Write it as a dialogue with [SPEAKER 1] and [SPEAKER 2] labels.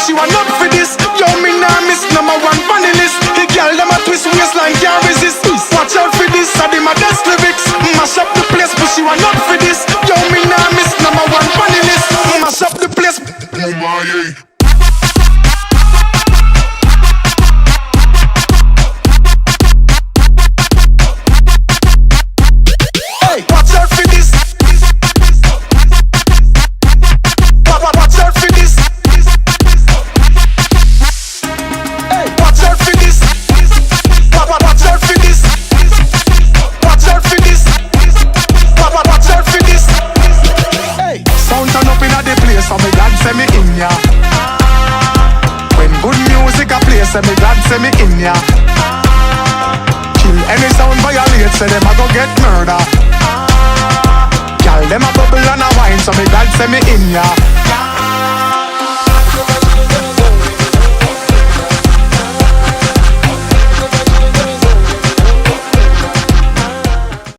[SPEAKER 1] she want up for this. Yo, me nah miss number one funny list. The girl them a twist waistline can't resist. Watch out for this, I my best lyrics. Mash up the place, but she want up for this. Yo, me nah miss number one funny list. Mash up the place. Oh my yeah. Say me glad, say me in ya. Kill any sound violate, say them a go get murder. Girl, them a bubble and a wine, so me glad, say me in ya.